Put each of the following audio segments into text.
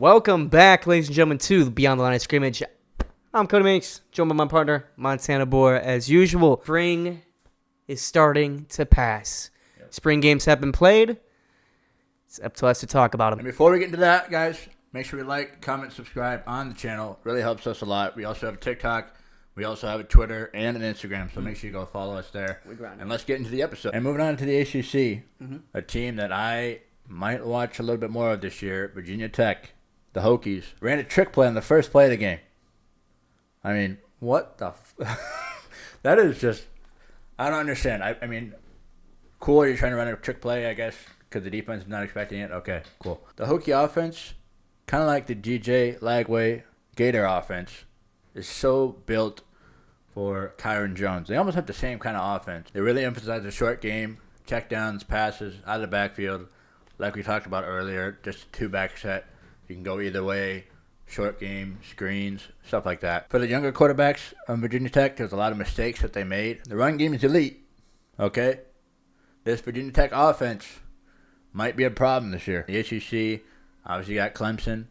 Welcome back, ladies and gentlemen, to Beyond the Line of Scrimmage. I'm Cody Minks, joined by my partner, Montana Boer, as usual. Spring is starting to pass. Yep. Spring games have been played. It's up to us to talk about them. And before we get into that, guys, make sure you like, comment, subscribe on the channel. It really helps us a lot. We also have a TikTok. We also have a Twitter and an Instagram, so make sure you go follow us there. And let's get into the episode. And moving on to the ACC, a team that I might watch a little bit more of this year, Virginia Tech. The Hokies ran a trick play on the first play of the game. I mean, what the that is just, I don't understand. I mean, cool, you're trying to run a trick play, I guess, because the defense is not expecting it. Okay, cool. The Hokie offense, kind of like the DJ Lagway Gator offense, is so built for Kyron Jones. They almost have the same kind of offense. They really emphasize the short game, checkdowns, passes, out of the backfield, like we talked about earlier, just a two-back set. You can go either way, short game, screens, stuff like that. For the younger quarterbacks on Virginia Tech, there's a lot of mistakes that they made. The run game is elite, okay? This Virginia Tech offense might be a problem this year. The ACC, obviously you got Clemson,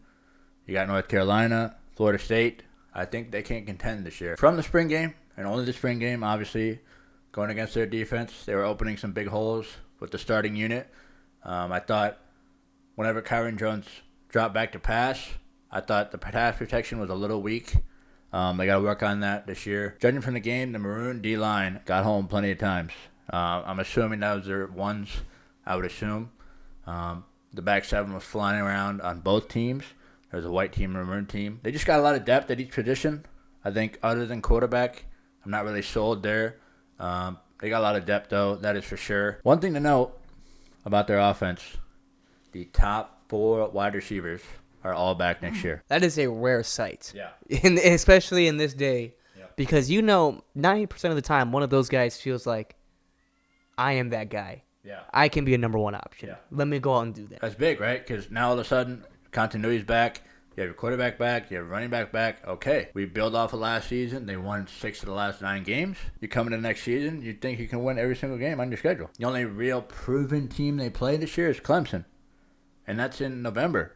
you got North Carolina, Florida State. I think they can't contend this year. From the spring game, and only the spring game, obviously, going against their defense, they were opening some big holes with the starting unit. I thought whenever Kyron Jones dropped back to pass, I thought the pass protection was a little weak. They got to work on that this year. Judging from the game, the Maroon D-line got home plenty of times. I'm assuming that was their ones, I would assume. The back seven was flying around on both teams. There's a white team and a maroon team. They just got a lot of depth at each position. I think other than quarterback, I'm not really sold there. They got a lot of depth, though. That is for sure. One thing to note about their offense, the top 4 wide receivers are all back next year. That is a rare sight. Yeah. Especially in this day. Yeah. Because 90% of the time, one of those guys feels like, I am that guy. Yeah. I can be a number one option. Yeah. Let me go out and do that. That's big, right? Because now all of a sudden, continuity's back. You have your quarterback back. You have your running back back. Okay. We build off of last season. They won 6 of the last 9 games. You come into next season, you think you can win every single game on your schedule. The only real proven team they play this year is Clemson. And that's in November.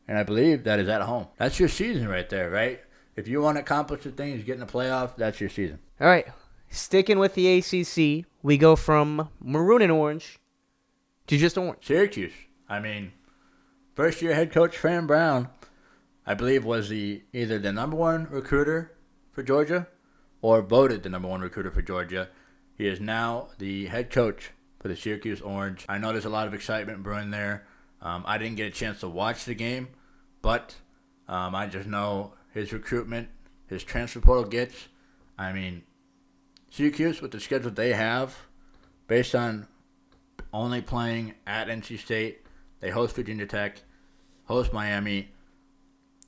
And I believe that is at home. That's your season right there, right? If you want to accomplish the things, get in the playoff, that's your season. All right. Sticking with the ACC, we go from maroon and orange to just orange. Syracuse. I mean, first-year head coach Fran Brown, I believe, was either the number 1 recruiter for Georgia or voted the number 1 recruiter for Georgia. He is now the head coach for the Syracuse Orange. I know there's a lot of excitement brewing there. I didn't get a chance to watch the game, but I just know his recruitment, his transfer portal gets. I mean, Syracuse, with the schedule they have, based on only playing at NC State, they host Virginia Tech, host Miami.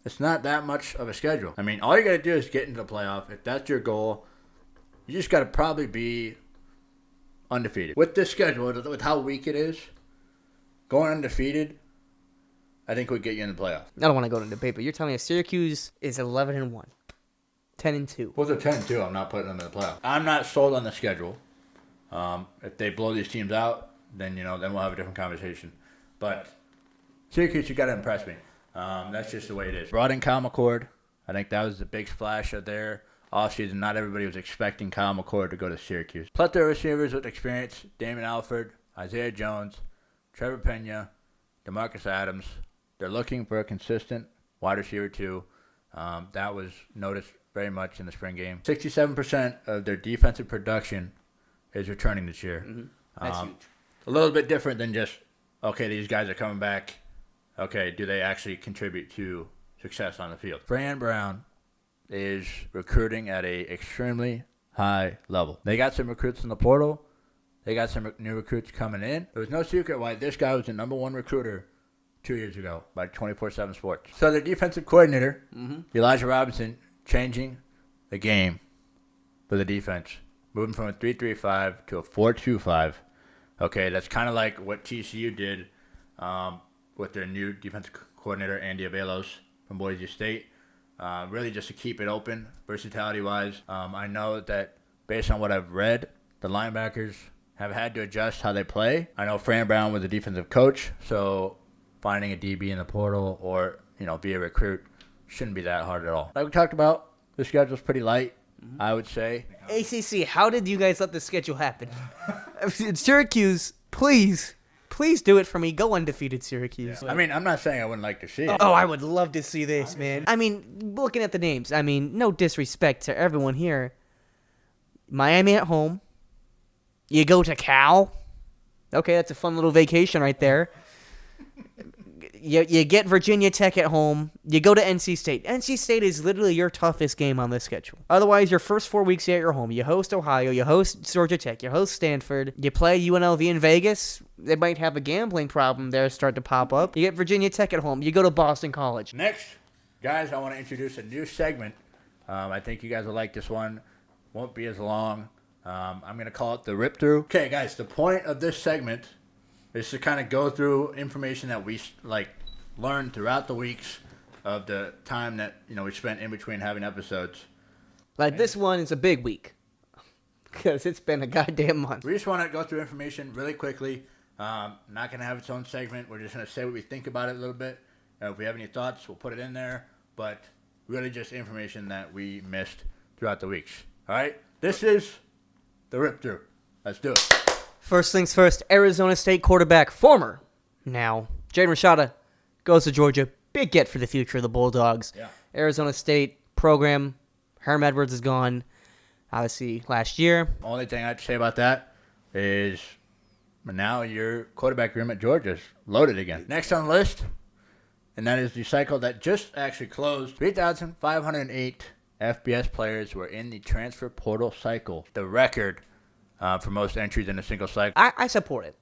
It's not that much of a schedule. I mean, all you got to do is get into the playoff. If that's your goal, you just got to probably be undefeated. With this schedule, with how weak it is, going undefeated, I think would get you in the playoff. I don't want to go into debate, but you're telling me Syracuse is 11-1, 10-2. Well, they're 10-2. I'm not putting them in the playoff. I'm not sold on the schedule. If they blow these teams out, then we'll have a different conversation. But Syracuse, you got to impress me. That's just the way it is. Brought in Kyle McCord. I think that was the big splash of their offseason. Not everybody was expecting Kyle McCord to go to Syracuse. Plethora of receivers with experience: Damon Alford, Isaiah Jones, Trevor Pena, DeMarcus Adams. They're looking for a consistent wide receiver too. That was noticed very much in the spring game. 67% of their defensive production is returning this year. Mm-hmm. That's huge. A little bit different than just, okay, these guys are coming back. Okay, do they actually contribute to success on the field? Fran Brown is recruiting at a extremely high level. They got some recruits in the portal. They got some new recruits coming in. There was no secret why this guy was the number 1 recruiter 2 years ago by 24/7 Sports. So their defensive coordinator, Elijah Robinson, changing the game for the defense, moving from a 3-3-5 to a 4-2-5. Okay, that's kind of like what TCU did with their new defensive coordinator, Andy Avalos from Boise State. Really just to keep it open, versatility-wise. I know that based on what I've read, the linebackers have had to adjust how they play. I know Fran Brown was a defensive coach, so finding a DB in the portal or via recruit. Shouldn't be that hard at all. Like we talked about, the schedule's pretty light, I would say. ACC, how did you guys let this schedule happen? Syracuse, please do it for me. Go undefeated, Syracuse. Yeah. I mean, I'm not saying I wouldn't like to see it. Oh, I would love to see this, man. I mean, looking at the names, no disrespect to everyone here. Miami at home. You go to Cal. Okay, that's a fun little vacation right there. You get Virginia Tech at home. You go to NC State. NC State is literally your toughest game on this schedule. Otherwise, your first 4 weeks at your home. You host Ohio. You host Georgia Tech. You host Stanford. You play UNLV in Vegas. They might have a gambling problem there start to pop up. You get Virginia Tech at home. You go to Boston College. Next, guys, I want to introduce a new segment. I think you guys will like this one. Won't be as long. I'm going to call it the Rip Through. Okay, guys, the point of this segment is to kind of go through information that we learned throughout the weeks of the time that we spent in between having episodes. This one is a big week because it's been a goddamn month. We just want to go through information really quickly. Not going to have its own segment. We're just going to say what we think about it a little bit. If we have any thoughts, we'll put it in there. But really just information that we missed throughout the weeks. All right? This is the Rip Through. Let's do it. First things first, Arizona State quarterback, former, now, Jaden Rashada, goes to Georgia. Big get for the future of the Bulldogs. Yeah. Arizona State program, Herm Edwards is gone, obviously, last year. Only thing I have to say about that is now your quarterback room at Georgia is loaded again. Next on the list, and that is the cycle that just actually closed. 3,508 FBS players were in the transfer portal cycle. The record for most entries in a single cycle. I support it.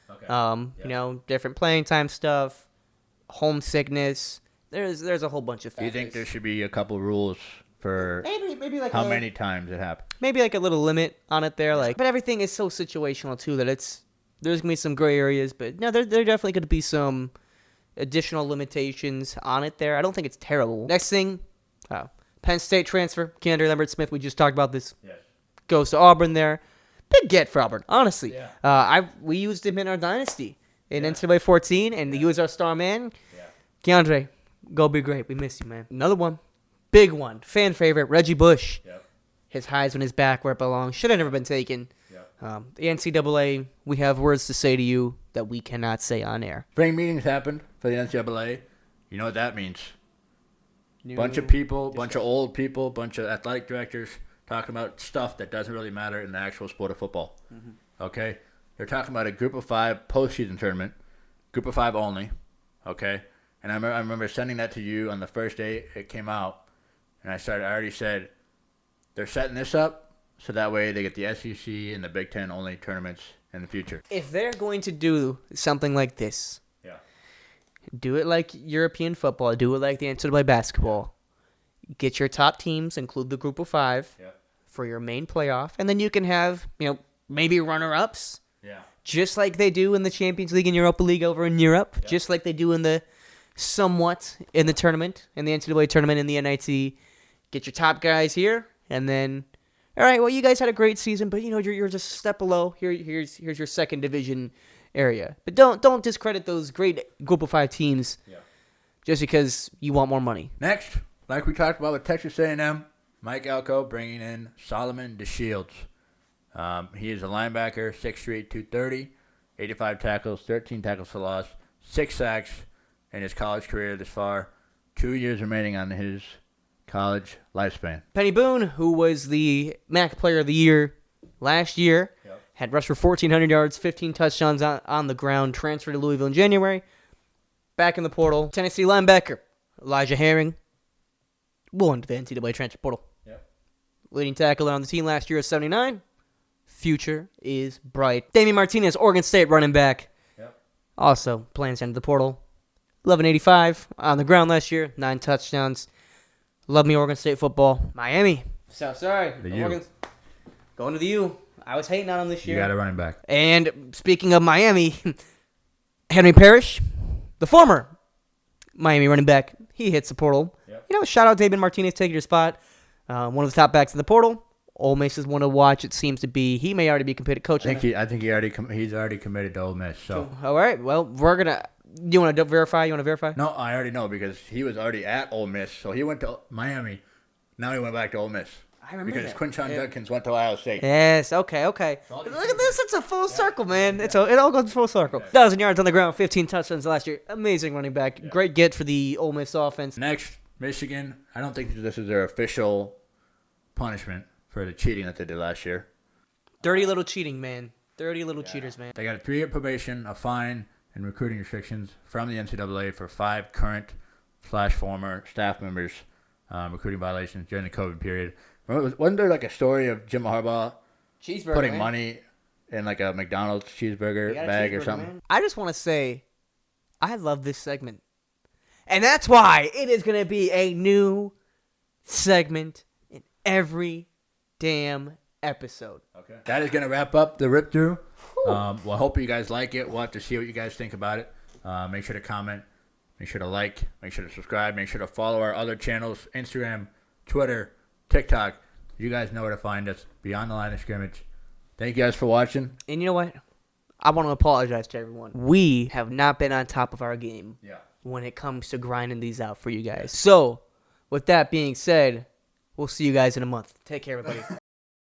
Okay. Different playing time stuff, homesickness. There's a whole bunch of factors. Do you think there should be a couple rules for maybe like how many times it happened? Maybe like a little limit on it there, but everything is so situational too that there's gonna be some gray areas, but no, there definitely gonna be some additional limitations on it there. I don't think it's terrible. Next thing, Penn State transfer, Keandre Lambert-Smith. We just talked about this. Yes. Goes to Auburn there. Big get for Auburn, honestly. Yeah. We used him in our dynasty in NCAA 14, and he was our star man. Yeah. Keandre, go be great. We miss you, man. Another one, big one, fan favorite, Reggie Bush. Yep. His Heisman is back where it belongs. Should have never been taken. Yep. The NCAA, we have words to say to you that we cannot say on air. Spring meetings happened for the NCAA. You know what that means. Bunch of people, bunch of old people, bunch of athletic directors talking about stuff that doesn't really matter in the actual sport of football. Mm-hmm. Okay? They're talking about a group of 5 postseason tournament, group of 5 only. Okay? And I remember sending that to you on the first day it came out, and I already said, they're setting this up so that way they get the SEC and the Big Ten only tournaments in the future. If they're going to do something like this, do it like European football, do it like the NCAA basketball. Get your top teams, include the group of 5 for your main playoff, and then you can have, maybe runner-ups, just like they do in the Champions League and Europa League over in Europe, just like they do in the tournament, in the NCAA tournament, in the NIT. Get your top guys here, and then, all right, well, you guys had a great season, but you're just a step below. Here's your second division area, but don't discredit those great group of 5 teams just because you want more money. Next, like we talked about with Texas A&M, Mike Elko bringing in Solomon DeShields. He is a linebacker, 6'3", 230, 85 tackles, 13 tackles for loss, 6 sacks in his college career this far. 2 years remaining on his college lifespan. Penny Boone, who was the MAC Player of the Year last year, had rushed for 1,400 yards, 15 touchdowns on the ground, transferred to Louisville in January. Back in the portal, Tennessee linebacker Elijah Herring will enter the NCAA transfer portal. Leading tackler on the team last year is 79. Future is bright. Damian Martinez, Oregon State running back. Also plans to enter the portal. 1185 on the ground last year, 9 touchdowns. Love me Oregon State football. Miami. So sorry. Going to the U. I was hating on him this year. You got a running back. And speaking of Miami, Henry Parrish, the former Miami running back, he hits the portal. Shout out David Martinez taking your spot. One of the top backs in the portal. Ole Miss is one to watch. It seems to be. He may already be committed coaching. I think he's already committed to Ole Miss. So all right. Well, we're gonna You want to verify? No, I already know because he was already at Ole Miss. So he went to Miami. Now he went back to Ole Miss. I remember because that. Quinshon Judkins went to Ohio State. Yes. Okay. Look at this. It's a full circle, man. It all goes full circle. 1,000 yards on the ground, 15 touchdowns last year. Amazing running back. Yeah. Great get for the Ole Miss offense. Next, Michigan. I don't think this is their official punishment for the cheating that they did last year. Dirty little cheating, man. Dirty little cheaters, man. They got a 3-year probation, a fine, and recruiting restrictions from the NCAA for 5 current/former staff members recruiting violations during the COVID period. Wasn't there like a story of Jim Harbaugh putting money in like a McDonald's cheeseburger bag or something? Man. I just want to say, I love this segment. And that's why it is going to be a new segment in every damn episode. Okay. That is going to wrap up the rip through. Well, I hope you guys like it. We'll have to see what you guys think about it. Make sure to comment. Make sure to like. Make sure to subscribe. Make sure to follow our other channels, Instagram, Twitter, TikTok. You guys know where to find us. Beyond the Line of Scrimmage. Thank you guys for watching. And you know what? I want to apologize to everyone. We have not been on top of our game when it comes to grinding these out for you guys. So, with that being said, we'll see you guys in a month. Take care, everybody.